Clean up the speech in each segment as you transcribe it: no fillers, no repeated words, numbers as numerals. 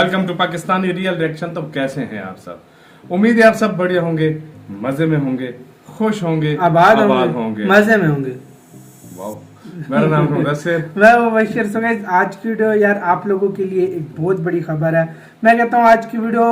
Welcome to Pakistani real reaction. तो कैसे हैं आप सब? उम्मीद है आप सब बढ़िया होंगे, मजे में होंगे, खुश होंगे, आबाद होंगे, मजे में होंगे। वाह, मेरा नाम है मुदस्सिर, मैं वो बशीर। सो गाइस, आज की वीडियो यार आप लोगों के लिए एक बहुत बड़ी खबर है। मैं कहता हूँ आज की वीडियो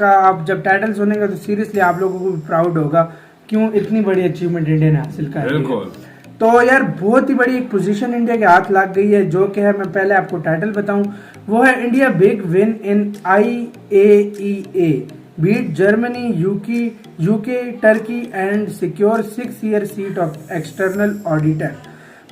का आप जब टाइटल सुनेंगे तो सीरियसली आप लोगों को भी प्राउड होगा क्यों इतनी बड़ी अचीवमेंट इंडिया ने हासिल कर ली है। तो यार बहुत ही बड़ी एक पोजीशन इंडिया के हाथ लग गई है, जो कि है, मैं पहले आपको टाइटल बताऊं, वो है India big win in IAEA beat Germany UK Turkey and secure 6 year seat of external auditor.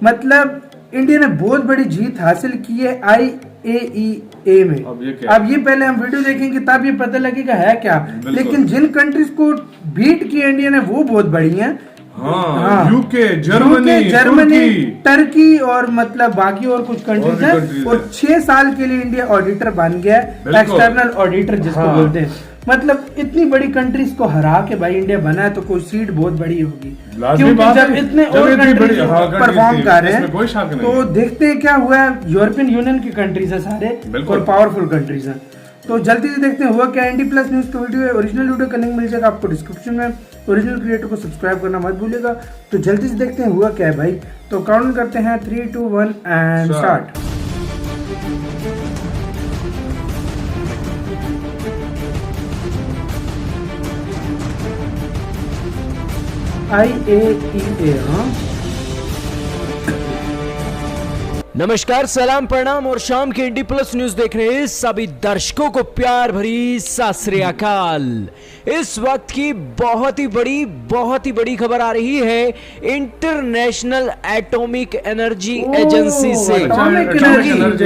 मतलब इंडिया ने बहुत बड़ी जीत हासिल की है IAEA में। अब ये पहले हम वीडियो देखेंगे तब ये पता लगेगा है क्या, लेकिन जिन कंट्रीज को बीट किया इंडिया ने वो बहुत बड़ी हैं। यूके, जर्मनी, टर्की और मतलब बाकी और कुछ कंट्रीज हैं। और 6 साल के लिए इंडिया ऑडिटर बन गया, एक्सटर्नल ऑडिटर जिसको बोलते हैं। मतलब इतनी बड़ी कंट्रीज को हरा के भाई इंडिया बना है तो कोई सीट बहुत बड़ी होगी, क्योंकि जब इतने और कंट्रीज परफॉर्म कर रहे हैं तो देखते हैं क्या हुआ है। यूरोपियन यूनियन की कंट्रीज है सारे और पावरफुल कंट्रीज हैं। तो जल्दी से देखते हैं हुआ क्या। ND+ न्यूज का वीडियो है, ओरिजिनल वीडियो का लिंक मिल जाएगा आपको डिस्क्रिप्शन में। ओरिजिनल क्रिएटर को सब्सक्राइब करना मत भूलिएगा। तो जल्दी से देखते हैं हुआ क्या है भाई। तो काउंट करते हैं 3, 2, 1 एंड स्टार्ट। IAEA। नमस्कार, सलाम, प्रणाम और शाम के ND+ न्यूज देख रहे हैं सभी दर्शकों को प्यार भरी सत श्री अकाल। इस वक्त की बहुत ही बड़ी खबर आ रही है इंटरनेशनल एटॉमिक एनर्जी एजेंसी से।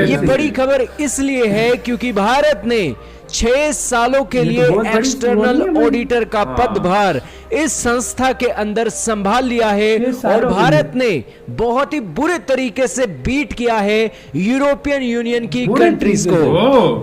ये बड़ी खबर इसलिए है क्योंकि भारत ने 6 सालों के लिए एक्सटर्नल ऑडिटर का पदभार इस संस्था के अंदर संभाल लिया है और भारत ने बहुत ही बुरे तरीके से बीट किया है यूरोपियन यूनियन की कंट्रीज को।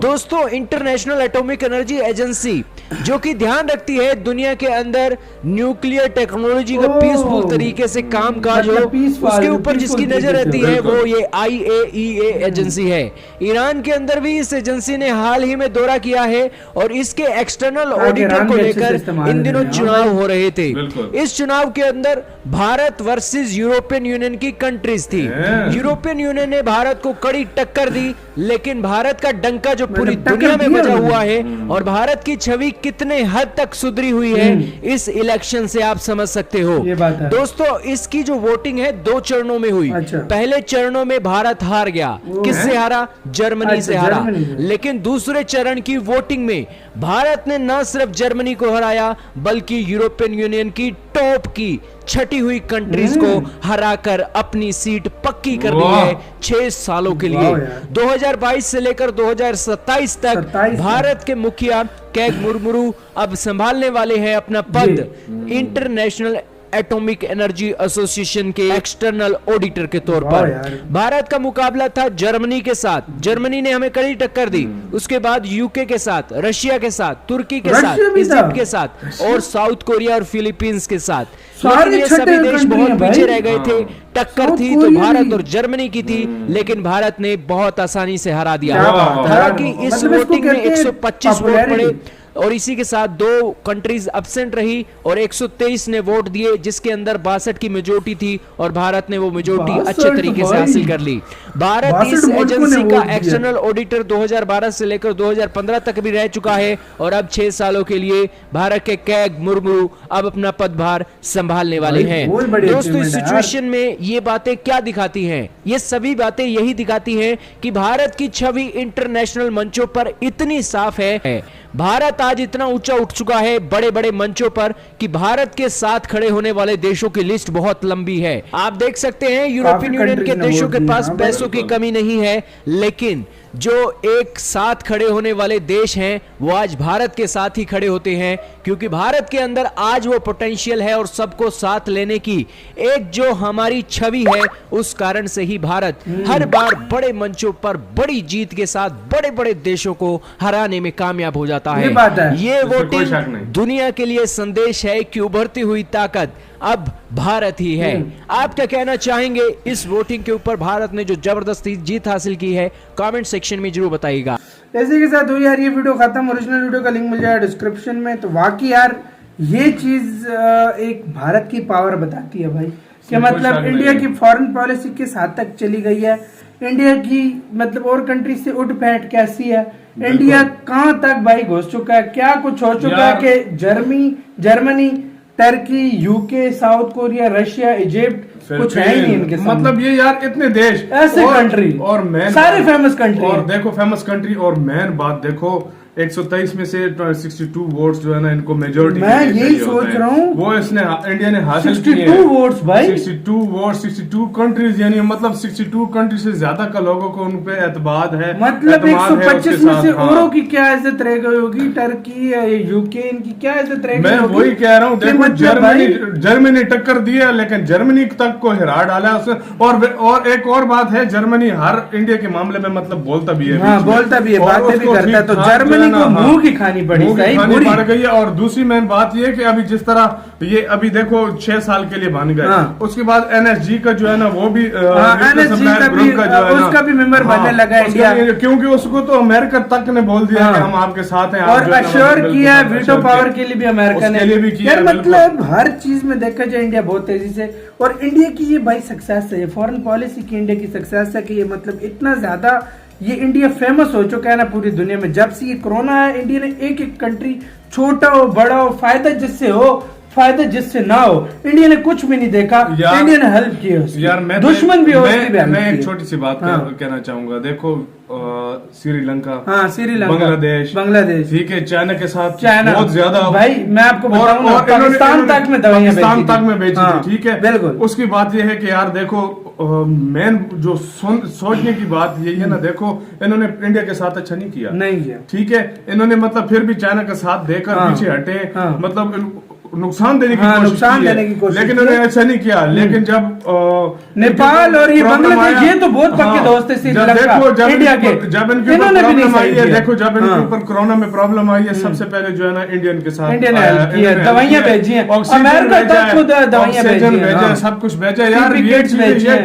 दोस्तों, इंटरनेशनल एटॉमिक एनर्जी एजेंसी जो कि ध्यान रखती है दुनिया के अंदर न्यूक्लियर टेक्नोलॉजी का पीसफुल तरीके से काम काज हो, उसके ऊपर जिसकी नजर रहती है वो ये IAEA एजेंसी है। ईरान के अंदर भी इस एजेंसी ने हाल ही में दौरा किया है और इसके एक्सटर्नल ऑडिटर को लेकर इन दिनों चुनाव हो रहे थे। इस चुनाव के अंदर भारत वर्सेस यूरोपियन यूनियन की कंट्रीज थी। यूरोपियन यूनियन ने भारत को कड़ी टक्कर दी, लेकिन भारत का डंका जो पूरी दुनिया में बजा हुआ है और भारत की छवि कितने हद तक सुधरी हुई है इस इलेक्शन से आप समझ सकते हो। दोस्तों, इसकी जो वोटिंग है 2 चरणों में हुई। पहले चरणों में भारत हार गया। किससे हारा? जर्मनी से हारा। लेकिन दूसरे चरण की वोटिंग में भारत ने न सिर्फ जर्मनी को हराया बल्कि यूरोपियन यूनियन की टॉप की छटी हुई कंट्रीज को हराकर अपनी सीट पक्की कर दी है 6 सालों के लिए। 2022 से लेकर 2027 तक भारत के मुखिया कैग मुर्मू अब संभालने वाले हैं अपना पद इंटरनेशनल एटॉमिक एनर्जी एसोसिएशन के एक्सटर्नल ऑडिटर के तौर पर। भारत का मुकाबला था जर्मनी के साथ। जर्मनी ने हमें कड़ी टक्कर दी। उसके बाद यूके के साथ, रशिया के साथ, तुर्की के साथ, इजिप्ट के साथ और साउथ कोरिया और फिलीपींस के साथ। लेकिन ये सभी देश बहुत पीछे रह गए थे। टक्कर थी तो भारत और जर्मनी की थी, लेकिन भारत ने बहुत आसानी से हरा दिया। हालांकि इस वोटिंग में 125 वोट पड़े और इसी के साथ 2 कंट्रीज एब्सेंट रही और 123 ने वोट दिए, जिसके अंदर 62 की मेजोरिटी थी और भारत ने वो मेजोरिटी अच्छे तरीके से हासिल कर ली। भारत इस एजेंसी का एक्सटर्नल ऑडिटर 2012 से लेकर 2015 तक भी रह चुका है और अब 6 सालों के लिए भारत के कैग मुर्मू अब अपना पदभार संभालने वाले हैं। दोस्तों, इस सिचुएशन में ये बातें क्या दिखाती हैं? ये सभी बातें यही दिखाती हैं कि भारत की छवि इंटरनेशनल मंचों पर इतनी साफ है। भारत आज इतना ऊंचा उठ चुका है बड़े बड़े मंचों पर कि भारत के साथ खड़े होने वाले देशों की लिस्ट बहुत लंबी है। आप देख सकते हैं यूरोपियन यूनियन के देशों के पास पैसों की कमी नहीं है, लेकिन जो एक साथ खड़े होने वाले देश हैं वो आज भारत के साथ ही खड़े होते हैं, क्योंकि भारत के अंदर आज वो पोटेंशियल है और सबको साथ लेने की एक जो हमारी छवि है, उस कारण से ही भारत हर बार बड़े मंचों पर बड़ी जीत के साथ बड़े बड़े देशों को हराने में कामयाब हो जाता है। ये वोटिंग दुनिया के लिए संदेश है कि उभरती हुई ताकत अब भारत ही है। आप क्या कहना चाहेंगे इस वोटिंग के ऊपर? भारत ने जो जबरदस्त जीत हासिल की है, कमेंट सेक्शन में जरूर बताइएगा। इसी के साथ हुई यार ये वीडियो खत्म। ओरिजिनल वीडियो का लिंक मिल जाएगा डिस्क्रिप्शन में। तो वाकई यार ये चीज एक भारत की पावर बताती है भाई, कि मतलब इंडिया की फॉरेन पॉलिसी किस हद तक चली गई है, इंडिया की मतलब और कंट्री से उठ बैठ कैसी है, इंडिया कहां तक भाई घुस चुका है, क्या कुछ हो चुका है कि Germany, Turkey, UK, south Korea, Russia, Egypt कुछ है ही नहीं इनके सामने। मतलब ये यार इतने देश ऐसे कंट्री और मैन सारे फेमस कंट्री और देखो फेमस कंट्री और मैन बात देखो 123 में से 62 वोट्स जो है ना इनको मेजोरिटी मैं यही सोच रहा हूँ वो इसने इंडिया ने हासिल 62 वोट्स भाई 62 वोट 62 कंट्रीज यानी मतलब 62 कंट्री से ज्यादा का लोगों को उन पे एतबाद है, मतलब 125 में से हाँ। औरों की क्या इज्जत रह गई होगी, टर्की यूके इनकी क्या इज्जत रह गई मैं होगी? वही कह रहा हूँ देखो मतलब जर्मनी टक्कर दी है लेकिन जर्मनी तक को हिरा डाला है उसने। और एक और बात है जर्मनी हर इंडिया के मामले में मतलब बोलता भी है, हाँ बोलता भी है, बातें भी करता है। तो जर्मनी को मुंह की खानी पड़ी, सही खानी पड़ गई है। और दूसरी मेन बात ये कि अभी जिस तरह ये अभी देखो 6 साल के लिए बन गए, हाँ। उसके बाद एनएसजी का जो है ना वो भी NSG उसका भी मेंबर बनने लगा इंडिया, क्योंकि उसको तो अमेरिका तक ने बोल दिया कि हम आपके साथ हैं और अश्योर किया वीटो पावर के लिए भी अमेरिका ने भी किया। मतलब हर चीज में देखा जाए इंडिया बहुत तेजी से, और इंडिया की ये भाई सक्सेस है, फॉरेन पॉलिसी की इंडिया की सक्सेस है कि ये मतलब इतना ज्यादा ये इंडिया फेमस हो चुका है ना पूरी दुनिया में। जब से ये कोरोना है इंडिया ने एक एक कंट्री छोटा हो बड़ा हो फायदा जिससे हो फायदा जिससे ना हो इंडिया ने कुछ भी नहीं देखा, इंडिया ने हेल्प किया यार। मैं दुश्मन भी हो मैं एक छोटी सी बात कहना चाहूंगा। देखो श्रीलंका, हाँ श्रीलंका, बांग्लादेश ठीक है, चाइना के साथ चाइना बहुत ज्यादा भाई मैं आपको बताऊंगा पाकिस्तान तक में दवाइयां बेची थी, ठीक है बिल्कुल। उसकी बात यह है कि यार देखो मेन जो सोचने की बात यही है ना, देखो इन्होंने इंडिया के साथ अच्छा नहीं किया, ठीक है, इन्होंने मतलब फिर भी चाइना का साथ देकर पीछे हटे, मतलब नुकसान देने की कोशिश लेकिन उन्होंने ऐसा नहीं किया। लेकिन जब नेपाल और ये बांग्लादेश ये तो बहुत पक्के दोस्त है श्रीलंका इंडिया के, जब इनके ऊपर प्रॉब्लम आई है, देखो जब इनके ऊपर कोरोना में प्रॉब्लम आई है सबसे पहले जो है ना इंडियन के साथ दवाइयां भेजी है, अमेरिका तक खुद दवाइयां भेजा है, सब कुछ भेजा यार। ये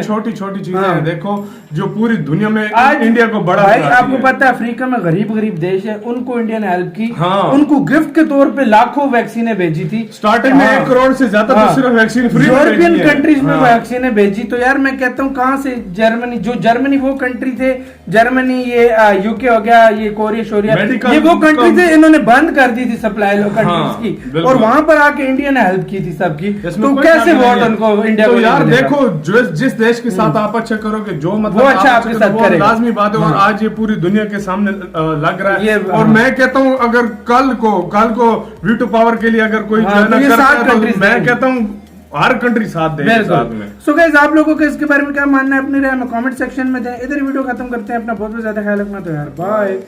छोटी छोटी चीजें हैं देखो जो पूरी दुनिया में आज इंडिया को बड़ा भाई आपको पता है अफ्रीका में गरीब देश है उनको इंडिया ने हेल्प की, उनको गिफ्ट के तौर पे लाखों वैक्सीनें भेजी थी स्टार्टिंग में 1 करोड़ से ज्यादा तो सिर्फ वैक्सीन फ्री यूरोपियन कंट्रीज में वैक्सीनें भेजी। तो यार मैं कहता हूँ कहाँ से जर्मनी वो कंट्री थे, जर्मनी ये यूके हो गया, ये कोरिया शोरिया ये वो कंट्री थे, इन्होंने बंद कर दी थी सप्लाई कंट्रीज की और वहां पर आके इंडिया ने हेल्प की थी सबकी। तो कैसे वोट उनको इंडिया को यार देखो जिस देश के साथ आप अच्छा करोगे जो मतलब वो अच्छा आपके साथ करेगा, लाजमी बात है। और आज ये पूरी दुनिया के सामने लग रहा है। और मैं कहता हूँ अगर कल को वीटो पावर के लिए अगर कोई मैं कहता हूँ हर कंट्री साथ दे साथ में। सो गाइस आप लोगों को इसके बारे में क्या मानना है अपनी राय में कमेंट सेक्शन में दें। इधर वीडियो खत्म करते हैं, अपना बहुत ज्यादा ख्याल रखना। तो यार बाय।